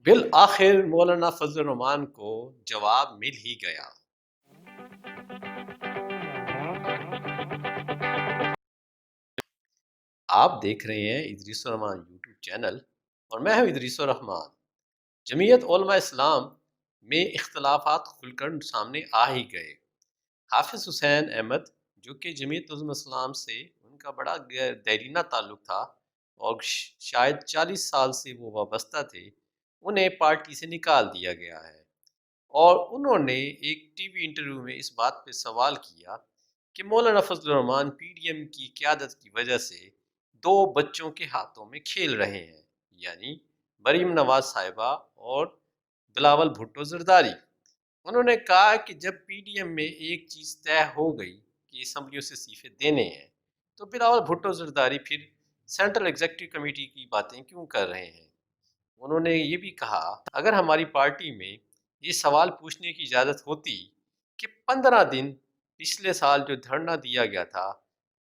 بالآخر مولانا فضل الرحمان کو جواب مل ہی گیا۔ آپ دیکھ رہے ہیں ادریس الرحمان یوٹیوب چینل اور میں ہوں ادریس الرحمان۔ جمعیت علماء اسلام میں اختلافات کھل کر سامنے آ ہی گئے۔ حافظ حسین احمد جو کہ جمعیت علماء اسلام سے ان کا بڑا دیرینہ تعلق تھا اور شاید 40 سال سے وہ وابستہ تھے، انہیں پارٹی سے نکال دیا گیا ہے، اور انہوں نے ایک ٹی وی انٹرویو میں اس بات پہ سوال کیا کہ مولانا فضل الرحمان پی ڈی ایم کی قیادت کی وجہ سے 2 بچوں کے ہاتھوں میں کھیل رہے ہیں، یعنی مریم نواز صاحبہ اور بلاول بھٹو زرداری۔ انہوں نے کہا کہ جب پی ڈی ایم میں ایک چیز طے ہو گئی کہ اسمبلیوں سے استعفے دینے ہیں، تو بلاول بھٹو زرداری پھر سینٹرل ایگزیکٹو کمیٹی کی باتیں کیوں کر رہے ہیں؟ انہوں نے یہ بھی کہا اگر ہماری پارٹی میں یہ سوال پوچھنے کی اجازت ہوتی کہ 15 دن پچھلے سال جو دھرنا دیا گیا تھا،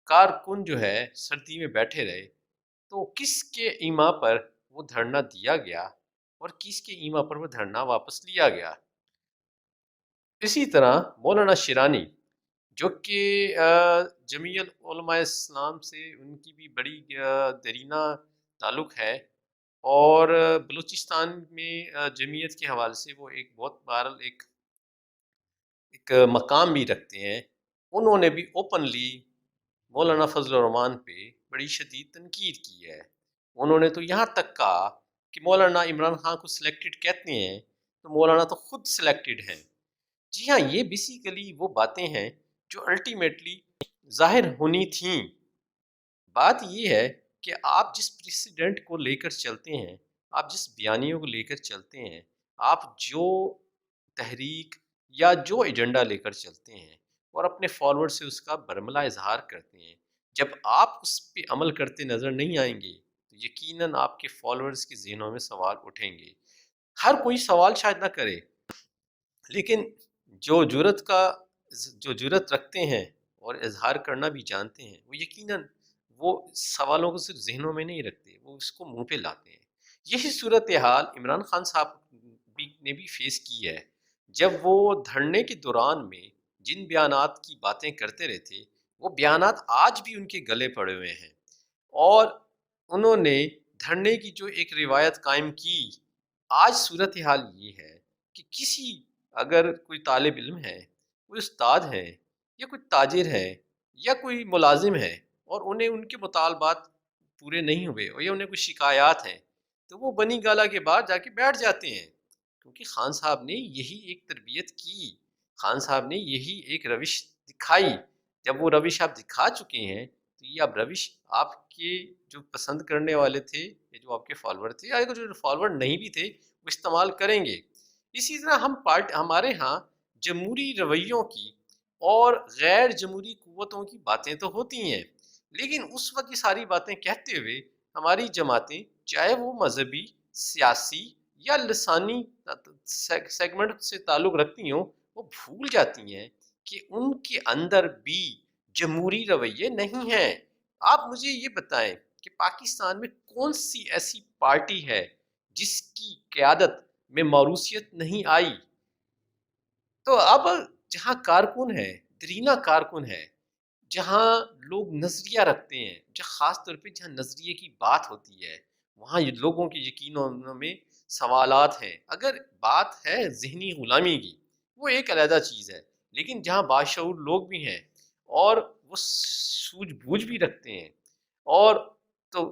کارکن جو ہے سردی میں بیٹھے رہے، تو کس کے ایما پر وہ دھرنا دیا گیا اور کس کے ایما پر وہ دھرنا واپس لیا گیا؟ اسی طرح مولانا شیرانی جو کہ جمعیت علماء اسلام سے ان کی بھی بڑی دیرینہ تعلق ہے، اور بلوچستان میں جمعیت کے حوالے سے وہ ایک بہت بہرحال ایک مقام بھی رکھتے ہیں، انہوں نے بھی اوپنلی مولانا فضل الرحمان پہ بڑی شدید تنقید کی ہے۔ انہوں نے تو یہاں تک کہا کہ مولانا عمران خان کو سلیکٹڈ کہتے ہیں تو مولانا تو خود سلیکٹڈ ہیں۔ جی ہاں، یہ بیسیکلی وہ باتیں ہیں جو الٹیمیٹلی ظاہر ہونی تھیں۔ بات یہ ہے کہ آپ جس پریسیڈنٹ کو لے کر چلتے ہیں، آپ جس بیانیوں کو لے کر چلتے ہیں، آپ جو تحریک یا جو ایجنڈا لے کر چلتے ہیں اور اپنے فالوور سے اس کا برملا اظہار کرتے ہیں، جب آپ اس پہ عمل کرتے نظر نہیں آئیں گے تو یقیناً آپ کے فالوورز کے ذہنوں میں سوال اٹھیں گے۔ ہر کوئی سوال شاید نہ کرے، لیکن جو جرت رکھتے ہیں اور اظہار کرنا بھی جانتے ہیں، وہ یقیناً وہ سوالوں کو صرف ذہنوں میں نہیں رکھتے، وہ اس کو منہ پہ لاتے ہیں۔ یہی صورتحال عمران خان صاحب نے بھی فیس کی ہے، جب وہ دھرنے کے دوران میں جن بیانات کی باتیں کرتے رہتے، وہ بیانات آج بھی ان کے گلے پڑے ہوئے ہیں، اور انہوں نے دھرنے کی جو ایک روایت قائم کی۔ آج صورتحال یہ ہے کہ اگر کوئی طالب علم ہے، کوئی استاد ہے، یا کوئی تاجر ہے، یا کوئی ملازم ہے، اور انہیں ان کے مطالبات پورے نہیں ہوئے اور یا انہیں کوئی شکایات ہیں، تو وہ بنی گالا کے بعد جا کے بیٹھ جاتے ہیں، کیونکہ خان صاحب نے یہی ایک تربیت کی، خان صاحب نے یہی ایک روش دکھائی۔ جب وہ روش آپ دکھا چکے ہیں تو یہ اب روش آپ کے جو پسند کرنے والے تھے یا جو آپ کے فالوور تھے یا جو فالوور نہیں بھی تھے وہ استعمال کریں گے۔ اسی طرح ہمارے ہاں جمہوری رویوں کی اور غیر جمہوری قوتوں کی باتیں تو ہوتی ہیں، لیکن اس وقت یہ ساری باتیں کہتے ہوئے ہماری جماعتیں، چاہے وہ مذہبی، سیاسی یا لسانی سیگمنٹ سے تعلق رکھتی ہوں، وہ بھول جاتی ہیں کہ ان کے اندر بھی جمہوری رویے نہیں ہیں۔ آپ مجھے یہ بتائیں کہ پاکستان میں کون سی ایسی پارٹی ہے جس کی قیادت میں موروثیت نہیں آئی؟ تو اب جہاں کارکن ہے، درینہ کارکن ہے، جہاں لوگ نظریہ رکھتے ہیں، جہاں خاص طور پہ جہاں نظریے کی بات ہوتی ہے، وہاں لوگوں کے یقینوں میں سوالات ہیں۔ اگر بات ہے ذہنی غلامی کی، وہ ایک علیحدہ چیز ہے، لیکن جہاں باشعور لوگ بھی ہیں اور وہ سوجھ بوجھ بھی رکھتے ہیں، اور تو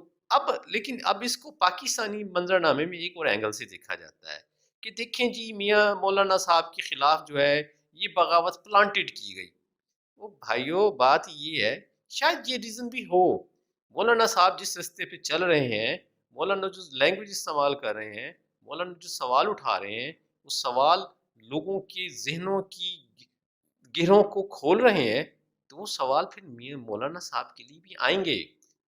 لیکن اب اس کو پاکستانی منظر نامے میں ایک اور اینگل سے دیکھا جاتا ہے کہ دیکھیں جی میاں مولانا صاحب کے خلاف جو ہے یہ بغاوت پلانٹڈ کی گئی۔ وہ بھائیوں، بات یہ ہے، شاید یہ ریزن بھی ہو، مولانا صاحب جس رستے پہ چل رہے ہیں، مولانا جو لینگویج استعمال کر رہے ہیں، مولانا جو سوال اٹھا رہے ہیں، وہ سوال لوگوں کے ذہنوں کی گرہوں کو کھول رہے ہیں، تو وہ سوال پھر مولانا صاحب کے لیے بھی آئیں گے۔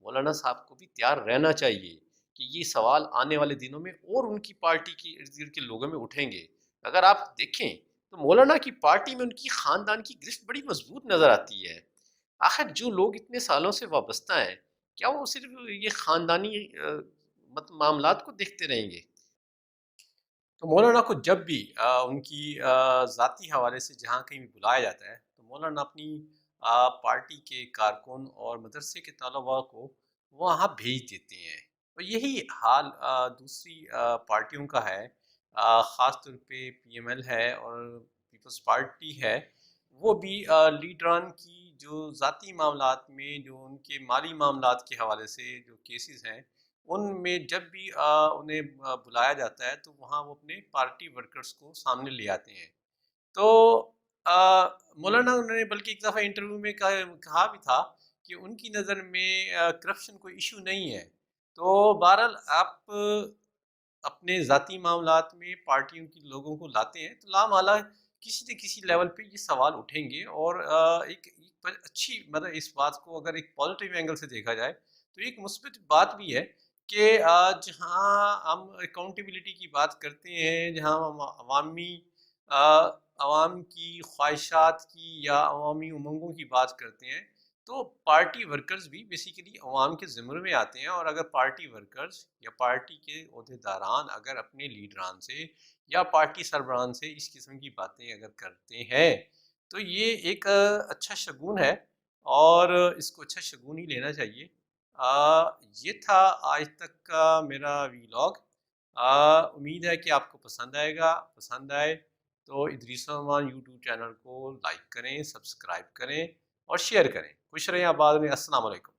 مولانا صاحب کو بھی تیار رہنا چاہیے کہ یہ سوال آنے والے دنوں میں اور ان کی پارٹی کے ارد گرد کے لوگوں میں اٹھیں گے۔ اگر آپ دیکھیں تو مولانا کی پارٹی میں ان کی خاندان کی گرفت بڑی مضبوط نظر آتی ہے۔ آخر جو لوگ اتنے سالوں سے وابستہ ہیں، کیا وہ صرف یہ خاندانی معاملات کو دیکھتے رہیں گے؟ تو مولانا کو جب بھی ان کی ذاتی حوالے سے جہاں کہیں بھی بلایا جاتا ہے تو مولانا اپنی پارٹی کے کارکن اور مدرسے کے طلباء کو وہاں بھیج دیتے ہیں، اور یہی حال دوسری پارٹیوں کا ہے، خاص طور پہ پی ایم ایل ہے اور پیپلز پارٹی ہے، وہ بھی لیڈران کی جو ذاتی معاملات میں، جو ان کے مالی معاملات کے حوالے سے جو کیسز ہیں، ان میں جب بھی انہیں بلایا جاتا ہے تو وہاں وہ اپنے پارٹی ورکرز کو سامنے لے آتے ہیں۔ تو مولانا انہوں نے بلکہ ایک دفعہ انٹرویو میں کہا بھی تھا کہ ان کی نظر میں کرپشن کوئی ایشو نہیں ہے۔ تو بہرحال آپ اپنے ذاتی معاملات میں پارٹیوں کی لوگوں کو لاتے ہیں تو لامحالہ کسی نہ کسی لیول پہ یہ سوال اٹھیں گے، اور ایک اچھی مطلب اس بات کو اگر ایک پازیٹیو اینگل سے دیکھا جائے تو ایک مثبت بات بھی ہے کہ جہاں ہم اکاؤنٹیبلٹی کی بات کرتے ہیں، جہاں ہم عوام کی خواہشات کی یا عوامی امنگوں کی بات کرتے ہیں، تو پارٹی ورکرز بھی بیسیکلی عوام کے زمرے میں آتے ہیں، اور اگر پارٹی ورکرز یا پارٹی کے عہدیداران اگر اپنے لیڈران سے یا پارٹی سربراہان سے اس قسم کی باتیں اگر کرتے ہیں تو یہ ایک اچھا شگون ہے، اور اس کو اچھا شگون ہی لینا چاہیے۔ یہ تھا آج تک کا میرا ویلاگ، امید ہے کہ آپ کو پسند آئے گا۔ پسند آئے تو ادریس الرحمان یوٹیوب چینل کو لائک کریں، سبسکرائب کریں اور شیئر کریں۔ خوش رہیں، آباد رہیں، السلام علیکم۔